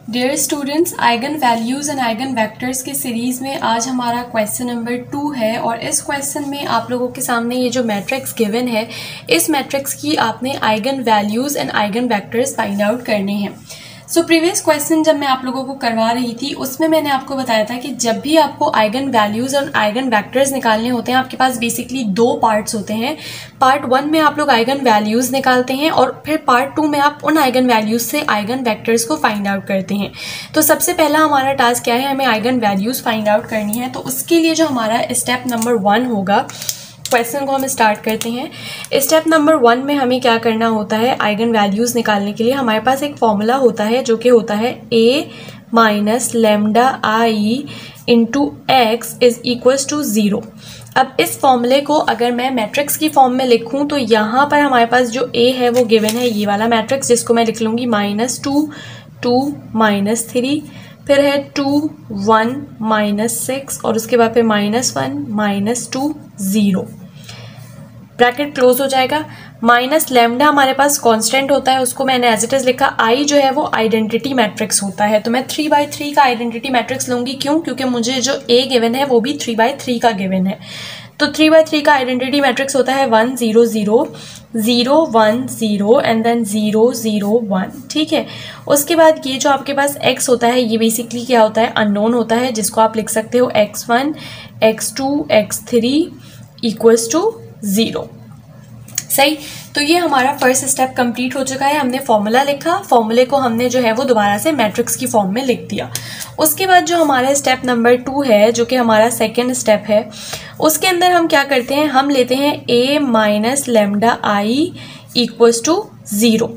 Dear students, eigen values and eigen vectors के series में आज हमारा क्वेश्चन नंबर 2 है और इस क्वेश्चन में आप लोगों के सामने ये जो मैट्रिक्स गिवन है, इस मैट्रिक्स की आपने eigen values and eigen vectors find out करने हैं। सो प्रीवियस क्वेश्चन जब मैं आप लोगों को करवा रही थी उसमें मैंने आपको बताया था कि जब भी आपको आइगन वैल्यूज़ और आइगन वेक्टर्स निकालने होते हैं, आपके पास बेसिकली दो पार्ट्स होते हैं। पार्ट 1 में आप लोग आइगन वैल्यूज़ निकालते हैं और फिर पार्ट 2 में आप उन आइगन वैल्यूज़ से आइगन वेक्टर्स को फाइंड आउट करते हैं। तो सबसे पहला हमारा टास्क क्या है, हमें आइगन वैल्यूज़ फाइंड आउट करनी है। तो उसके लिए जो हमारा स्टेप नंबर 1 होगा, क्वेश्चन को हम स्टार्ट करते हैं। स्टेप नंबर 1 में हमें क्या करना होता है, आइगन वैल्यूज़ निकालने के लिए हमारे पास एक फॉर्मूला होता है जो कि होता है a minus lambda I into X is equals to 0। अब इस फॉर्मूले को अगर मैं मैट्रिक्स की फॉर्म में लिखूं तो यहाँ पर हमारे पास जो a है वो गिवन है, ये वाला मैट्रिक्स, जिसको मैं लिख लूँगी -2 2 -3, फिर है 2 1 -6 और उसके बाद फिर -1 -2 0। ब्रैकेट क्लोज हो जाएगा। माइनस लेमडा हमारे पास कांस्टेंट होता है, उसको मैंने एज इट इज लिखा। आई जो है वो आइडेंटिटी मैट्रिक्स होता है, तो मैं 3/3 का आइडेंटिटी मैट्रिक्स लूंगी। क्यों? क्योंकि मुझे जो ए गिवन है वो भी 3/3 का गिवन है। तो 3/3 का आइडेंटिटी मैट्रिक्स होता है 1 0 0 0 1 0 एंड देन 0 0 1। ठीक है, उसके बाद ये जो आपके पास x होता है ये बेसिकली क्या होता है, अननोन होता है, जिसको आप लिख सकते हो x1 x2 x3 equals to 0। सही, तो ये हमारा फर्स्ट स्टेप कंप्लीट हो चुका है। हमने फॉर्मूला लिखा, फॉर्मूले को हमने जो है वो दोबारा से मैट्रिक्स की फॉर्म में लिख दिया। उसके बाद जो हमारा स्टेप नंबर 2 है, जो कि हमारा सेकेंड स्टेप है, उसके अंदर हम क्या करते हैं, हम लेते हैं a minus lambda I equals to 0।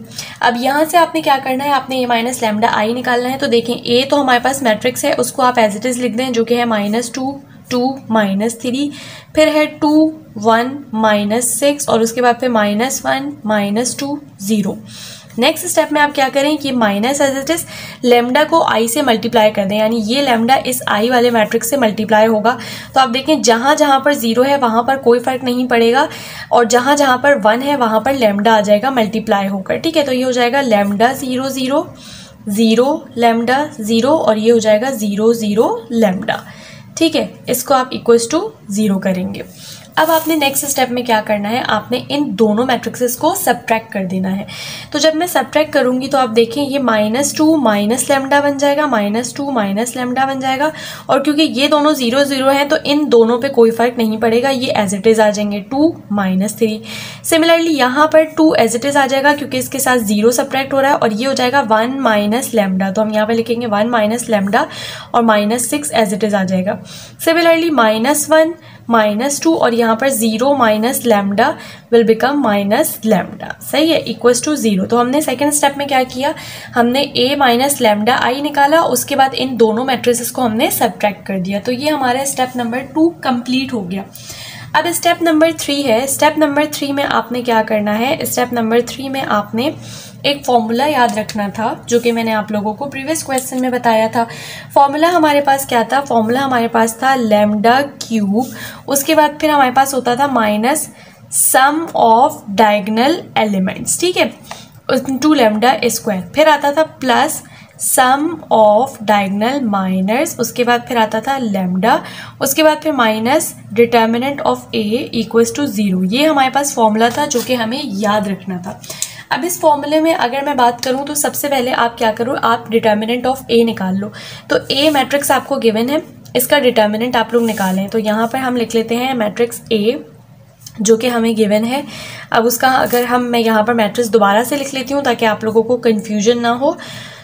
अब यहाँ से आपने क्या करना है, आपने a माइनस लेमडा आई निकालना है। तो देखें, a तो हमारे पास मैट्रिक्स है, उसको आप एज इट इज लिख दें, जो कि है -2 2 -3, फिर है 2 1 -6 और उसके बाद फिर -1 -2 0। नेक्स्ट स्टेप में आप क्या करें कि minus as it is lambda को आई से मल्टीप्लाई कर दें, यानी ये लेमडा इस आई वाले मैट्रिक्स से मल्टीप्लाई होगा। तो आप देखें, जहाँ जहाँ पर 0 है वहाँ पर कोई फर्क नहीं पड़ेगा और जहाँ जहाँ पर 1 है वहाँ पर लेमडा आ जाएगा मल्टीप्लाई होकर। ठीक है, तो ये हो जाएगा लेमडा 0 0 0 लेमडा 0 और ये हो जाएगा 0 0 लेमडा। ठीक है, इसको आप इक्वल्स टू 0 करेंगे। अब आपने नेक्स्ट स्टेप में क्या करना है, आपने इन दोनों मैट्रिक्सेस को सब्ट्रैक्ट कर देना है। तो जब मैं सब्ट्रैक्ट करूंगी तो आप देखें, ये -2 माइनस लेमडा बन जाएगा, -2 माइनस लेमडा बन जाएगा। और क्योंकि ये दोनों 0 0 हैं तो इन दोनों पे कोई फर्क नहीं पड़ेगा, ये एज इट इज आ जाएंगे 2 -3। सिमिलरली यहाँ पर 2 एज इट इज आ जाएगा क्योंकि इसके साथ 0 सब्ट्रैक्ट हो रहा है और ये हो जाएगा 1 माइनस लेमडा। तो हम यहाँ पे लिखेंगे 1 माइनस लेमडा और -6 एज इट इज आ जाएगा। सिमिलरली -1 -2 और यहाँ पर 0 minus lambda will become minus lambda. सही है, इक्वल्स टू 0। तो हमने सेकेंड स्टेप में क्या किया, हमने a माइनस लेमडा आई निकाला, उसके बाद इन दोनों मैट्रिसेस को हमने सब्ट्रैक्ट कर दिया। तो ये हमारा स्टेप नंबर 2 कंप्लीट हो गया। अब स्टेप नंबर 3 है। स्टेप नंबर 3 में आपने क्या करना है, स्टेप नंबर 3 में आपने एक फॉर्मूला याद रखना था जो कि मैंने आप लोगों को प्रीवियस क्वेश्चन में बताया था। फॉर्मूला हमारे पास क्या था, फॉर्मूला हमारे पास था लैम्डा क्यूब, उसके बाद फिर हमारे पास होता था minus sum of diagonal elements. ठीक है, टू लैम्डा स्क्वायर, फिर आता था plus sum of diagonal minus, उसके बाद फिर आता था लैम्डा, उसके बाद फिर minus determinant of a equals to 0। ये हमारे पास फॉर्मूला था जो कि हमें याद रखना था। अब इस फॉर्मूले में अगर मैं बात करूं तो सबसे पहले आप क्या करो, आप डिटर्मिनेंट ऑफ a निकाल लो। तो a मैट्रिक्स आपको गिवन है, इसका डिटर्मिनेंट आप लोग निकालें। तो यहाँ पर हम लिख लेते हैं मैट्रिक्स a जो कि हमें गिवन है। अब उसका अगर मैं यहाँ पर मैट्रिक्स दोबारा से लिख लेती हूँ ताकि आप लोगों को कन्फ्यूजन ना हो।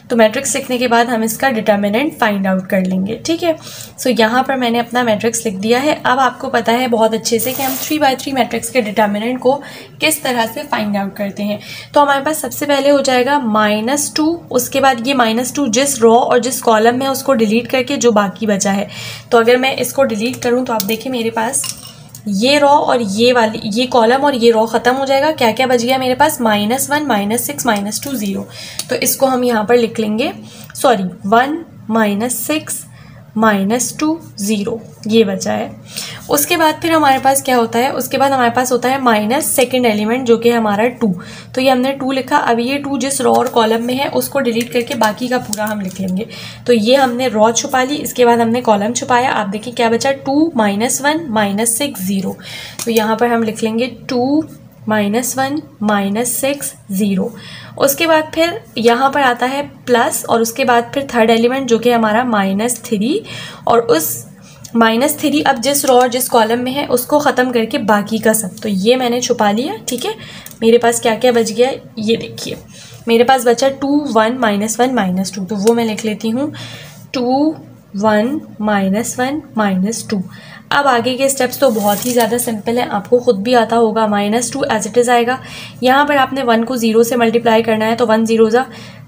तो मैट्रिक्स लिखने के बाद हम इसका डिटर्मिनेंट फाइंड आउट कर लेंगे। ठीक है, सो यहाँ पर मैंने अपना मैट्रिक्स लिख दिया है। अब आपको पता है बहुत अच्छे से कि हम 3/3 मैट्रिक्स के डिटर्मिनेंट को किस तरह से फाइंड आउट करते हैं। तो हमारे पास सबसे पहले हो जाएगा -2, उसके बाद ये -2 जिस रो और जिस कॉलम में उसको डिलीट करके जो बाकी बचा है। तो अगर मैं इसको डिलीट करूँ तो आप देखिए मेरे पास ये रो और ये वाली ये कॉलम और ये रो खत्म हो जाएगा। क्या क्या बच गया मेरे पास, -1 -6 -2 0। तो इसको हम यहाँ पर लिख लेंगे, 1 -6 -2 0 ये बचा है। उसके बाद फिर हमारे पास क्या होता है, उसके बाद हमारे पास होता है माइनस सेकेंड एलिमेंट जो कि हमारा 2। तो ये हमने 2 लिखा। अब ये 2 जिस रो और कॉलम में है उसको डिलीट करके बाकी का पूरा हम लिख लेंगे। तो ये हमने रो छुपा ली, इसके बाद हमने कॉलम छुपाया। आप देखिए क्या बचा, 2 -1 -6 0। तो यहाँ पर हम लिख लेंगे 2 -1 -6 0। उसके बाद फिर यहाँ पर आता है प्लस, और उसके बाद फिर थर्ड एलिमेंट जो कि हमारा -3, और उस -3 अब जिस रो और जिस कॉलम में है उसको ख़त्म करके बाकी का सब। तो ये मैंने छुपा लिया, ठीक है। मेरे पास क्या क्या बच गया, ये देखिए मेरे पास बचा 2 1 -1 -2। तो वो मैं लिख लेती हूँ 2 1 -1 -2। अब आगे के स्टेप्स तो बहुत ही ज़्यादा सिंपल है, आपको खुद भी आता होगा। -2 एज इट इज़ आएगा। यहाँ पर आपने 1 को 0 से मल्टीप्लाई करना है, तो 1 0 ज़ा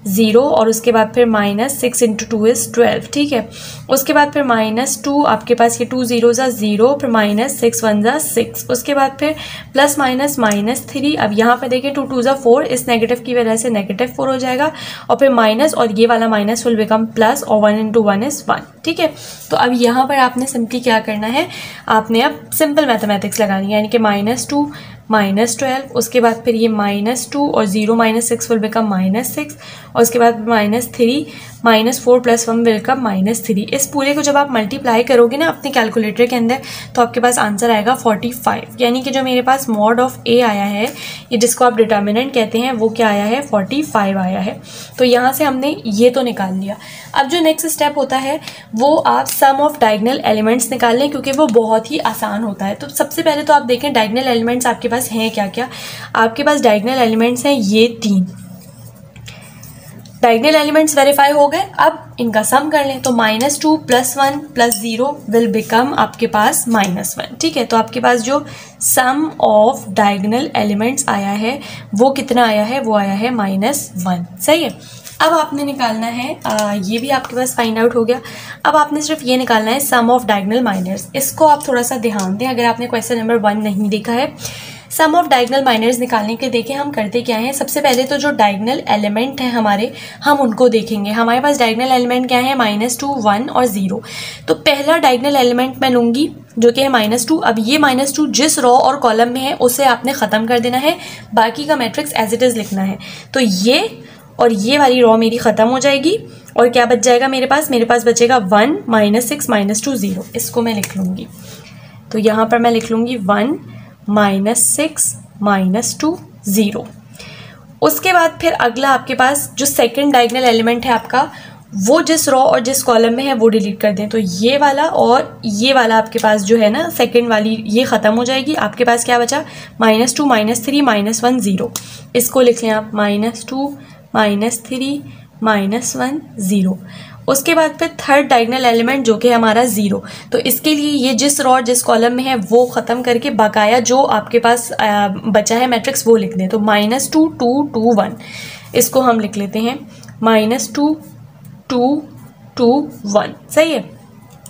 0, और उसके बाद फिर -6 × 2 = 12, ठीक है। उसके बाद फिर -2, आपके पास ये 2 0 ज़ा 0, फिर -6 1 ज़ा 6। उसके बाद फिर प्लस माइनस -3। अब यहाँ पे देखिए 2 2 ज़ा 4, इस नेगेटिव की वजह से -4 हो जाएगा, और फिर माइनस, और ये वाला माइनस विल बिकम प्लस, और 1 × 1 = 1, ठीक है। तो अब यहाँ पर आपने सिंपली क्या करना है, आपने अब सिंपल मैथमेटिक्स लगानी है, यानी कि -2 -12, उसके बाद फिर ये -2 और 0 -6 विल बिकम -6, और उसके बाद -3 -4 + 1 विल बिकम -3। इस पूरे को जब आप मल्टीप्लाई करोगे ना अपने कैलकुलेटर के अंदर, तो आपके पास आंसर आएगा 45। यानी कि जो मेरे पास मॉड ऑफ ए आया है, ये जिसको आप डिटर्मिनेंट कहते हैं, वो क्या आया है, 45 आया है। तो यहाँ से हमने ये तो निकाल लिया। अब जो नेक्स्ट स्टेप होता है वो आप सम ऑफ डायगोनल एलिमेंट्स निकाल लें, क्योंकि वो बहुत ही आसान होता है। तो सबसे पहले तो आप देखें डायगोनल एलिमेंट्स आपके पास हैं क्या क्या। आपके पास डायगोनल एलिमेंट्स हैं ये 3 डायगोनल एलिमेंट्स वेरीफाई हो गए। अब इनका सम कर लें, तो -2 + 1 + 0 विल बिकम आपके पास -1, ठीक है। तो आपके पास जो सम ऑफ डायगोनल एलिमेंट्स आया है वो कितना आया है, वो आया है -1, सही है। अब आपने निकालना है ये भी आपके पास फाइंड आउट हो गया। अब आपने सिर्फ ये निकालना है सम ऑफ डायगोनल माइनर्स। इसको आप थोड़ा सा ध्यान दें, अगर आपने क्वेश्चन नंबर 1 नहीं देखा है। सम ऑफ डायगोनल माइनर्स निकालने के देखिए हम करते क्या हैं। सबसे पहले तो जो डायगोनल एलिमेंट है हमारे, हम उनको देखेंगे। हमारे पास डायगोनल एलिमेंट क्या है, -2 1 और 0। तो पहला डायगोनल एलिमेंट मैं लूँगी जो कि है -2। अब ये -2 जिस रो और कॉलम में है उसे आपने ख़त्म कर देना है, बाकी का मैट्रिक्स एज इट इज़ लिखना है। तो ये और ये वाली रो मेरी ख़त्म हो जाएगी, और क्या बच जाएगा मेरे पास बचेगा 1 -6 -2 0। इसको मैं लिख लूँगी, तो यहाँ पर मैं लिख लूँगी 1 -6 -2 0। उसके बाद फिर अगला आपके पास जो सेकंड डायगोनल एलिमेंट है आपका, वो जिस रो और जिस कॉलम में है वो डिलीट कर दें। तो ये वाला और ये वाला आपके पास जो है ना सेकंड वाली, ये ख़त्म हो जाएगी। आपके पास क्या बचा, -2 -3 -1 0। इसको लिख लें आप -2 -3 -1 0। उसके बाद फिर थर्ड डायगोनल एलिमेंट जो कि हमारा 0। तो इसके लिए ये जिस रो और जिस कॉलम में है वो ख़त्म करके बकाया जो आपके पास बचा है मैट्रिक्स वो लिख दें। तो -2 2 2 1, इसको हम लिख लेते हैं -2 2 2 1, सही है।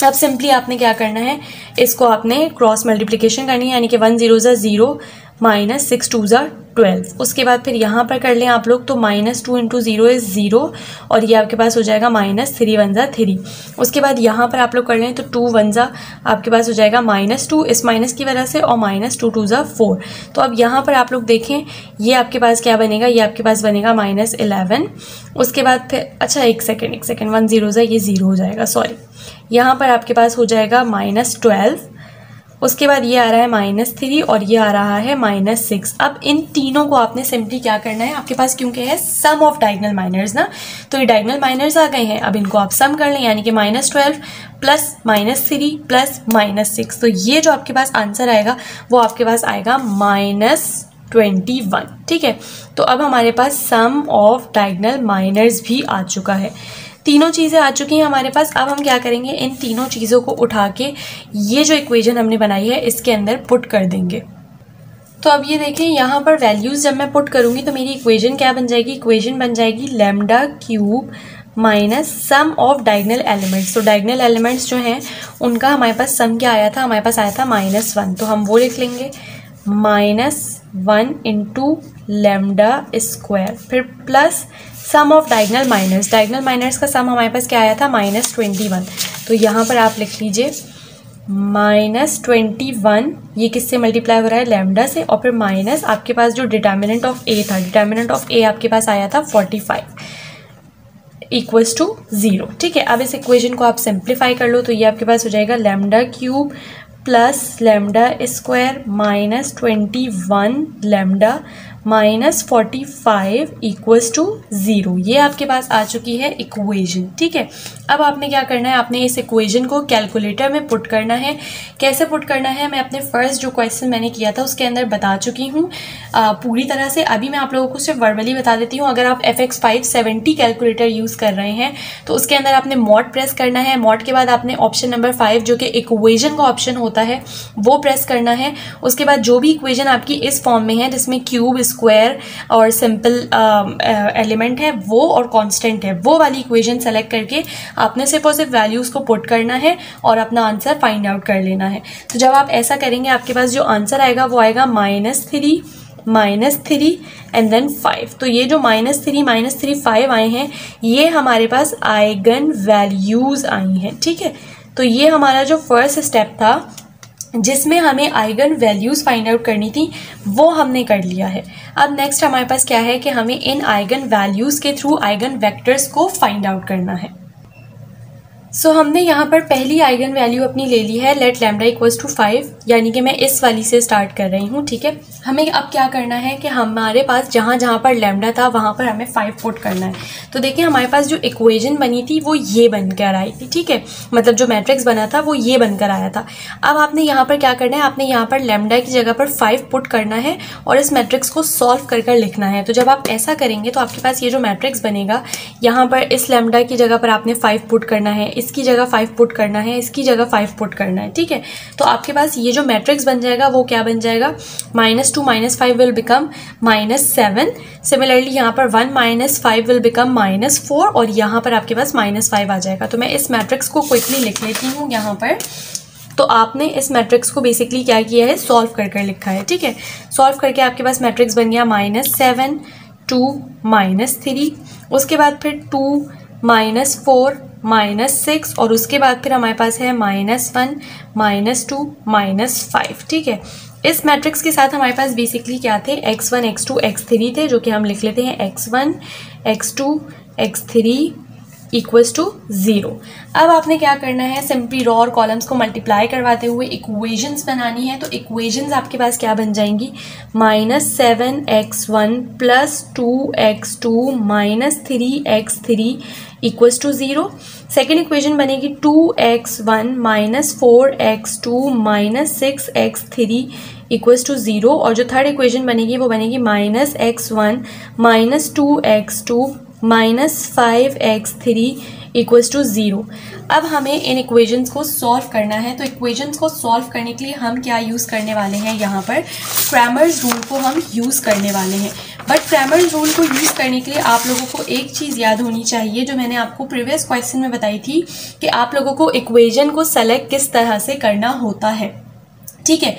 अब सिंपली आपने क्या करना है, इसको आपने क्रॉस मल्टीप्लिकेशन करनी है, यानी कि 1 0 ज़ा 0 -6 2 ज़ा 12। उसके बाद फिर यहाँ पर कर लें आप लोग, तो -2 × 0 = 0, और ये आपके पास हो जाएगा -3 1 ज़ा 3। उसके बाद यहाँ पर आप लोग कर लें तो 2 1 ज़ा आपके पास हो जाएगा -2 इस माइनस की वजह से, और -2 2 ज़ा 4। तो अब यहाँ पर आप लोग देखें ये आपके पास क्या बनेगा, ये आपके पास बनेगा -11। उसके बाद फिर अच्छा एक सेकेंड 1 0 ज़ा ये 0 हो जाएगा, सॉरी। यहाँ पर आपके पास हो जाएगा -12। उसके बाद ये आ रहा है -3, और ये आ रहा है -6। अब इन तीनों को आपने सिंपली क्या करना है, आपके पास क्योंकि है सम ऑफ डायगोनल माइनर्स ना, तो ये डायगोनल माइनर्स आ गए हैं। अब इनको आप सम कर लें, यानी कि -12 प्लस -3 प्लस -6। तो ये जो आपके पास आंसर आएगा वो आपके पास आएगा -21, ठीक है। तो अब हमारे पास सम ऑफ डायगोनल माइनर्स भी आ चुका है। तीनों चीज़ें आ चुकी हैं हमारे पास। अब हम क्या करेंगे, इन तीनों चीज़ों को उठा के ये जो इक्वेशन हमने बनाई है इसके अंदर पुट कर देंगे। तो अब ये देखें यहाँ पर वैल्यूज़ जब मैं पुट करूँगी तो मेरी इक्वेशन क्या बन जाएगी, इक्वेशन बन जाएगी λ³ minus sum of diagonal elements. तो डायगोनल एलिमेंट्स जो हैं उनका हमारे पास सम क्या आया था, हमारे पास आया था -1। तो हम वो लिख लेंगे -1 × λ², फिर plus sum of diagonal minors. Diagonal minors का सम हमारे पास क्या आया था, -21। तो यहाँ पर आप लिख लीजिए -21, ये किससे मल्टीप्लाई हो रहा है, लैम्डा से, और फिर माइनस आपके पास जो डिटर्मिनेंट ऑफ ए था, डिटर्मिनेंट ऑफ ए आपके पास आया था 45 इक्वल्स टू 0। ठीक है, अब इस इक्वेशन को आप सिंप्लीफाई कर लो तो ये आपके पास हो जाएगा lambda cube plus lambda square -21 lambda -45 equals to 0। ये आपके पास आ चुकी है इक्वेशन। ठीक है, अब आपने क्या करना है, आपने इस इक्वेशन को कैलकुलेटर में पुट करना है। कैसे पुट करना है मैं अपने फर्स्ट जो क्वेश्चन मैंने किया था उसके अंदर बता चुकी हूँ पूरी तरह से। अभी मैं आप लोगों को सिर्फ वर्बली बता देती हूँ। अगर आप FX 570 कैलकुलेटर यूज़ कर रहे हैं तो उसके अंदर आपने मॉड प्रेस करना है। मॉड के बाद आपने ऑप्शन नंबर 5 जो कि इक्वेशन का ऑप्शन होता है वो प्रेस करना है। उसके बाद जो भी इक्वेशन आपकी इस फॉर्म में है जिसमें क्यूब, स्क्वायर और सिंपल एलिमेंट है वो और कांस्टेंट है, वो वाली इक्वेशन सेलेक्ट करके आपने सिर्फ और सिर्फ वैल्यूज़ को पुट करना है और अपना आंसर फाइंड आउट कर लेना है। तो जब आप ऐसा करेंगे आपके पास जो आंसर आएगा वो आएगा -3 एंड देन 5। तो ये जो -3 5 आए हैं ये हमारे पास आइगन वैल्यूज़ आई हैं। ठीक है, तो ये हमारा जो फर्स्ट स्टेप था जिसमें हमें आइगन वैल्यूज़ फाइंड आउट करनी थी वो हमने कर लिया है। अब नेक्स्ट हमारे पास क्या है कि हमें इन आइगन वैल्यूज़ के थ्रू आइगन वेक्टर्स को फाइंड आउट करना है। सो हमने यहाँ पर पहली आइगन वैल्यू अपनी ले ली है, लेट लैम्डा इक्वल्स टू 5, यानी कि मैं इस वाली से स्टार्ट कर रही हूँ। ठीक है, हमें अब क्या करना है कि हमारे पास जहाँ जहाँ पर लैम्डा था वहाँ पर हमें 5 पुट करना है। तो देखिए हमारे पास जो इक्वेशन बनी थी वो ये बनकर आई थी। ठीक है, मतलब जो मैट्रिक्स बना था वो ये बनकर आया था। अब आपने यहाँ पर क्या करना है, आपने यहाँ पर लैम्डा की जगह पर 5 पुट करना है और इस मैट्रिक्स को सॉल्व कर कर लिखना है। तो जब आप ऐसा करेंगे तो आपके पास ये जो मैट्रिक्स बनेगा, यहाँ पर इस लैम्डा की जगह पर आपने 5 पुट करना है, इसकी जगह 5 पुट करना है, इसकी जगह 5 पुट करना है। ठीक है, तो आपके पास ये जो मैट्रिक्स बन जाएगा वो क्या बन जाएगा, -2 -5 विल बिकम -7। सिमिलरली यहाँ पर 1 -5 विल बिकम -4 और यहाँ पर आपके पास -5 आ जाएगा। तो मैं इस मैट्रिक्स को क्विकली लिख लेती हूँ यहाँ पर। तो आपने इस मैट्रिक्स को बेसिकली क्या किया है, सॉल्व कर कर लिखा है। ठीक है, सॉल्व करके आपके पास मैट्रिक्स बन गया -7 2 -3, उसके बाद फिर 2 -4 -6 और उसके बाद फिर हमारे पास है -1 -2 -5। ठीक है, इस मैट्रिक्स के साथ हमारे पास बेसिकली क्या थे, x1 x2 x3 थे, जो कि हम लिख लेते हैं x1 x2 x3 equals to 0। अब आपने क्या करना है, सिंपली रॉ और कॉलम्स को मल्टीप्लाई करवाते हुए इक्वेशंस बनानी है। तो इक्वेशंस आपके पास क्या बन जाएंगी, -7x1 + 2x2 -3x3 equals to 0। Second equation बनेगी 2x1 -4x2 -6x3 equals to 0 और जो थर्ड इक्वेशन बनेगी वो बनेगी -x1 -2x2 -5x3 equals to 0। अब हमें इन इक्वेशंस को सॉल्व करना है। तो इक्वेशंस को सॉल्व करने के लिए हम क्या यूज़ करने वाले हैं, यहाँ पर क्रैमर्स रूल को हम यूज़ करने वाले हैं। बट क्रैमर्स रूल को यूज़ करने के लिए आप लोगों को एक चीज़ याद होनी चाहिए जो मैंने आपको प्रीवियस क्वेश्चन में बताई थी कि आप लोगों को इक्वेशन को सेलेक्ट किस तरह से करना होता है। ठीक है,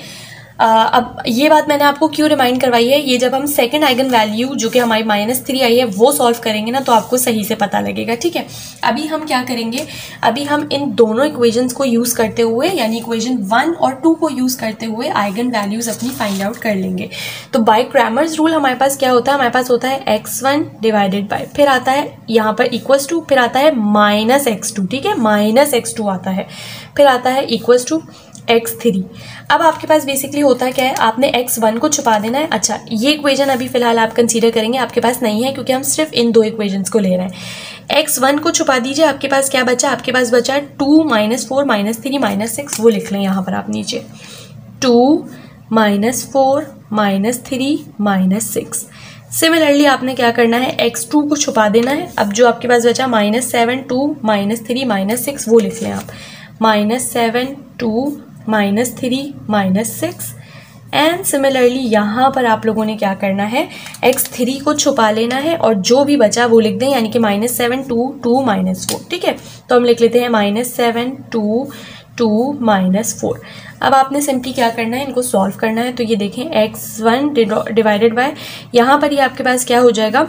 अब ये बात मैंने आपको क्यों रिमाइंड करवाई है, ये जब हम सेकंड आइगन वैल्यू जो कि हमारी -3 आई है वो सॉल्व करेंगे ना तो आपको सही से पता लगेगा। ठीक है, अभी हम क्या करेंगे, अभी हम इन दोनों इक्वेशंस को यूज़ करते हुए यानी इक्वेशन 1 और 2 को यूज़ करते हुए आइगन वैल्यूज़ अपनी फाइंड आउट कर लेंगे। तो बाय क्रैमर्स रूल हमारे पास क्या होता है, हमारे पास होता है x1 डिवाइडेड बाय, फिर आता है यहाँ पर इक्वल्स टू, फिर आता है -x2। ठीक है, -x2 आता है, फिर आता है इक्वल्स टू x3। अब आपके पास बेसिकली होता है क्या है, आपने x1 को छुपा देना है। अच्छा, ये इक्वेशन अभी फिलहाल आप कंसीडर करेंगे, आपके पास नहीं है क्योंकि हम सिर्फ इन दो इक्वेशंस को ले रहे हैं। x1 को छुपा दीजिए, आपके पास क्या बचा, आपके पास बचा 2 -4 -3 -6, वो लिख लें यहाँ पर आप नीचे, 2 -4 -3 -6। सिमिलरली आपने क्या करना है, x2 को छुपा देना है। अब जो आपके पास बचा -7 2 -3 -6, वो लिख लें आप, -7 2 -3 -6। एंड सिमिलरली यहाँ पर आप लोगों ने क्या करना है, x3 को छुपा लेना है और जो भी बचा वो लिख दें, यानी कि -7 2 2 -4। ठीक है, तो हम लिख लेते हैं -7 2 2 -4। अब आपने सिंपली क्या करना है, इनको सॉल्व करना है। तो ये देखें x1 डिवाइडेड बाय, यहाँ पर ये आपके पास क्या हो जाएगा,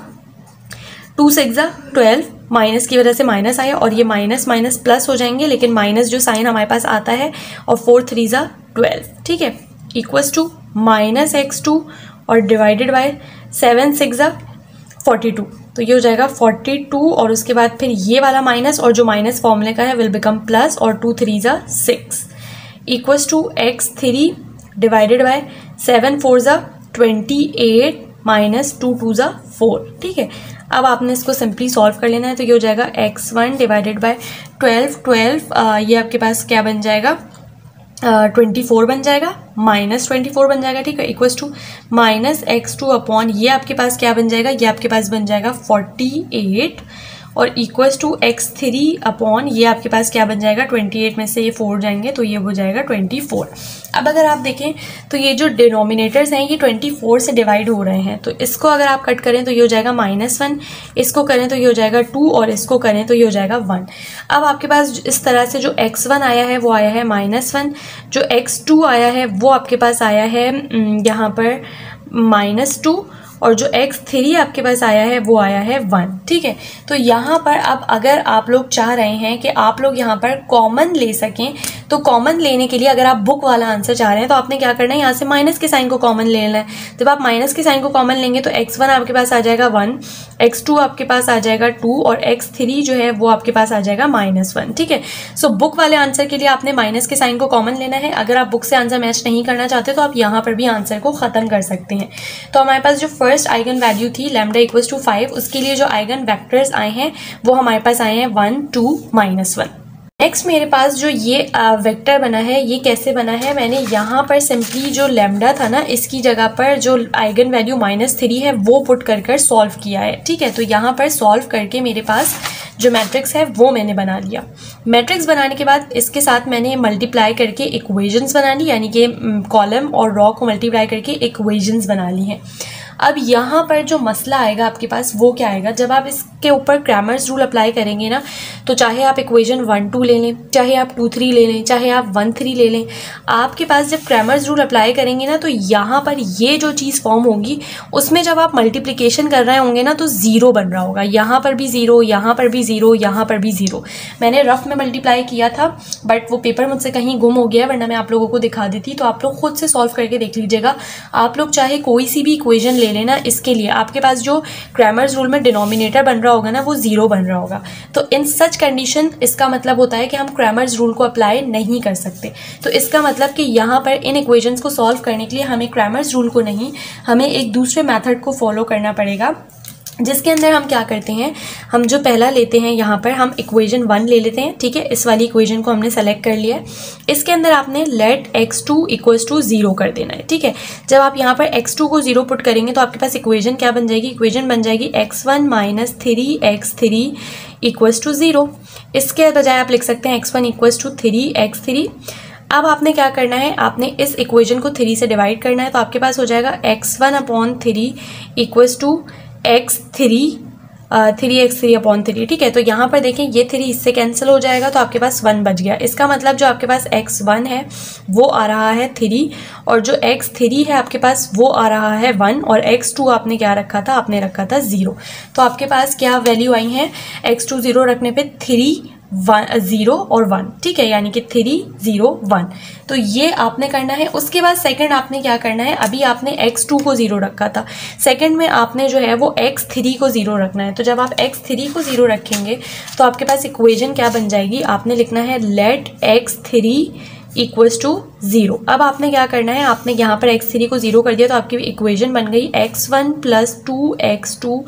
2 6 12 माइनस की वजह से माइनस आया और ये माइनस माइनस प्लस हो जाएंगे, लेकिन माइनस जो साइन हमारे पास आता है और 4 3 ज़ा 12, ठीक है, इक्वल्स टू माइनस x2 और डिवाइडेड बाय 7 6 ज़ा 42, तो ये हो जाएगा 42 और उसके बाद फिर ये वाला माइनस और जो माइनस फॉर्मूले का है विल बिकम प्लस और 2 3 ज़ा 6 equals to x3 divided by 7 4 ज़ा 28 माइनस 2 2 ज़ा 4, ठीक है। अब आपने इसको सिंपली सॉल्व कर लेना है, तो ये हो जाएगा x1 डिवाइडेड बाय 12 ये आपके पास क्या बन जाएगा 24 बन जाएगा, माइनस 24 बन जाएगा, ठीक है, equals to minus x2 upon ये आपके पास क्या बन जाएगा, ये आपके पास बन जाएगा 48 और इक्वल्स टू x3 अपॉन ये आपके पास क्या बन जाएगा 28 में से ये 4 जाएंगे तो ये हो जाएगा 24। अब अगर आप देखें तो ये जो डिनोमिनेटर्स हैं ये 24 से डिवाइड हो रहे हैं, तो इसको अगर आप कट करें तो ये हो जाएगा -1, इसको करें तो ये हो जाएगा 2 और इसको करें तो ये हो जाएगा 1। अब आपके पास इस तरह से जो x1 आया है वो आया है -1, जो x2 आया है वो आपके पास आया है यहाँ पर -2 और जो x3 आपके पास आया है वो आया है 1, ठीक है। तो यहाँ पर अब अगर आप लोग चाह रहे हैं कि आप लोग यहाँ पर कॉमन ले सकें, तो कॉमन लेने के लिए अगर आप बुक वाला आंसर चाह रहे हैं तो आपने क्या करना है, यहाँ से माइनस के साइन को कॉमन ले लेना है। जब आप माइनस के साइन को कॉमन लेंगे तो x1 आपके पास आ जाएगा 1, x2 आपके पास आ जाएगा 2 और x3 जो है वो आपके पास आ जाएगा -1, ठीक है। सो बुक वाले आंसर के लिए आपने माइनस के साइन को कॉमन लेना है। अगर आप बुक से आंसर मैच नहीं करना चाहते तो आप यहाँ पर भी आंसर को ख़त्म कर सकते हैं। तो हमारे पास जो फर्स्ट आइगन वैल्यू थी लैम्डा इक्वल्स टू 5, उसके लिए जो आइगन वेक्टर्स आए हैं वो हमारे पास आए हैं 1 2 -1। नेक्स्ट मेरे पास जो ये वेक्टर बना है ये कैसे बना है, मैंने यहाँ पर सिंपली जो लैम्डा था ना इसकी जगह पर जो आइगन वैल्यू -3 है वो पुट कर सॉल्व किया है, ठीक है। तो यहाँ पर सॉल्व करके मेरे पास जो मैट्रिक्स है वो मैंने बना लिया। मैट्रिक्स बनाने के बाद इसके साथ मैंने मल्टीप्लाई करके इक्वेशंस बना ली, यानी कि कॉलम और रॉ को मल्टीप्लाई करके इक्वेशंस बना ली हैं। अब यहाँ पर जो मसला आएगा आपके पास वो क्या आएगा, जब आप इसके ऊपर क्रैमर्स रूल अप्लाई करेंगे ना, तो चाहे आप इक्वेशन 1 2 ले लें, चाहे आप 2 3 ले लें, चाहे आप 1 3 ले लें, आपके पास जब क्रैमर्स रूल अप्लाई करेंगे ना तो यहाँ पर ये जो चीज़ फॉर्म होगी उसमें जब आप मल्टीप्लिकेशन कर रहे होंगे ना तो 0 बन रहा होगा, यहाँ पर भी 0, यहाँ पर भी 0, यहाँ पर भी 0। मैंने रफ में मल्टीप्लाई किया था बट वो पेपर मुझसे कहीं गुम हो गया, वरना मैं आप लोगों को दिखा देती। तो आप लोग खुद से सॉल्व करके देख लीजिएगा। आप लोग चाहे कोई सी भी इक्वेशन ले लेना, इसके लिए आपके पास जो क्रैमर्स रूल में डिनोमिनेटर बन रहा होगा ना वो 0 बन रहा होगा। तो इन सच कंडीशन इसका मतलब होता है कि हम क्रैमर्स रूल को अप्लाई नहीं कर सकते। तो इसका मतलब कि यहाँ पर इन इक्वेशंस को सॉल्व करने के लिए हमें क्रैमर्स रूल को नहीं, हमें एक दूसरे मेथड को फॉलो करना पड़ेगा, जिसके अंदर हम क्या करते हैं, हम जो पहला लेते हैं यहाँ पर हम इक्वेशन 1 ले लेते हैं, ठीक है। इस वाली इक्वेशन को हमने सेलेक्ट कर लिया है। इसके अंदर आपने लेट x2 इक्वल्स टू 0 कर देना है, ठीक है। जब आप यहाँ पर x2 को 0 पुट करेंगे तो आपके पास इक्वेशन क्या बन जाएगी, इक्वेशन बन जाएगी x1 - 3x3 इक्वल्स टू 0। इसके बजाय आप लिख सकते हैं x1 इक्वल्स टू 3x3। अब आपने क्या करना है, आपने इस इक्वेशन को 3 से डिवाइड करना है, तो आपके पास हो जाएगा x1 upon 3 equals to x3 3x3 upon 3, ठीक है। तो यहाँ पर देखें ये 3 इससे कैंसिल हो जाएगा तो आपके पास 1 बच गया। इसका मतलब जो आपके पास x1 है वो आ रहा है 3 और जो x3 है आपके पास वो आ रहा है 1 और x2 आपने क्या रखा था, आपने रखा था 0। तो आपके पास क्या वैल्यू आई है, x2 0 रखने पे 3 0 और 1, ठीक है, यानी कि 3 0 1। तो ये आपने करना है। उसके बाद सेकंड आपने क्या करना है, अभी आपने x2 को 0 रखा था, सेकंड में आपने जो है वो x3 को 0 रखना है। तो जब आप x3 को 0 रखेंगे तो आपके पास इक्वेशन क्या बन जाएगी, आपने लिखना है लेट x3 इक्वल्स टू 0। अब आपने क्या करना है, आपने यहाँ पर x3 को 0 कर दिया तो आपकी इक्वेशन बन गई x1 + 2x2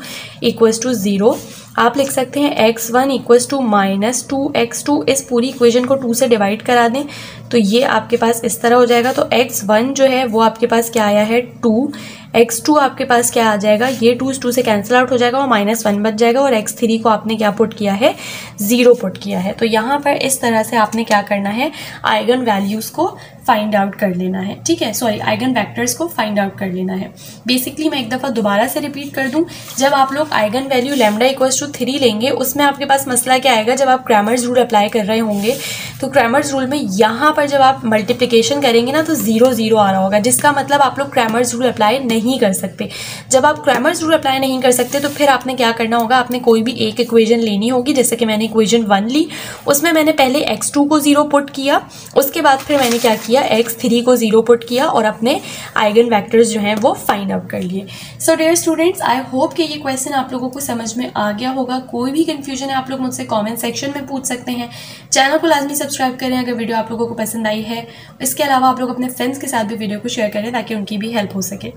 इक्वल्स टू 0। आप लिख सकते हैं x1 इक्वल्स टू -2x2। इस पूरी इक्वेशन को 2 से डिवाइड करा दें तो ये आपके पास इस तरह हो जाएगा। तो x1 जो है वो आपके पास क्या आया है 2, x2 आपके पास क्या आ जाएगा, ये 2 से कैंसिल आउट हो जाएगा और -1 बच जाएगा और x3 को आपने क्या पुट किया है, 0 पुट किया है। तो यहाँ पर इस तरह से आपने क्या करना है, आइगन वैल्यूज़ को फाइंड आउट कर लेना है, ठीक है, सॉरी आइगन वेक्टर्स को फाइंड आउट कर लेना है। बेसिकली मैं एक दफ़ा दोबारा से रिपीट कर दूं, जब आप लोग eigen value lambda equals to 3 लेंगे, उसमें आपके पास मसला क्या आएगा, जब आप क्रैमर्स रूल अप्लाई कर रहे होंगे तो क्रैमर्स रूल में यहाँ पर जब आप मल्टीप्लिकेशन करेंगे ना तो 0 0 आ रहा होगा, जिसका मतलब आप लोग क्रैमर्स रूल अप्लाई नहीं कर सकते। जब आप क्रैमर्स रूल अप्लाई नहीं कर सकते तो फिर आपने क्या करना होगा, आपने कोई भी एक इक्वेशन लेनी होगी, जैसे कि मैंने इक्वेशन 1 ली, उसमें मैंने पहले x2 को 0 पुट किया, उसके बाद फिर मैंने क्या किया, x3 को 0 पुट किया और अपने आइगन वेक्टर्स जो हैं वो फाइंड आउट कर लिए। So dear students, I hope कि ये क्वेश्चन आप लोगों को समझ में आ गया होगा। कोई भी कंफ्यूजन है आप लोग मुझसे कमेंट सेक्शन में पूछ सकते हैं। चैनल को लाजमी सब्सक्राइब करें अगर वीडियो आप लोगों को पसंद आई है। इसके अलावा आप लोग अपने फ्रेंड्स के साथ भी वीडियो को शेयर करें ताकि उनकी भी हेल्प हो सके।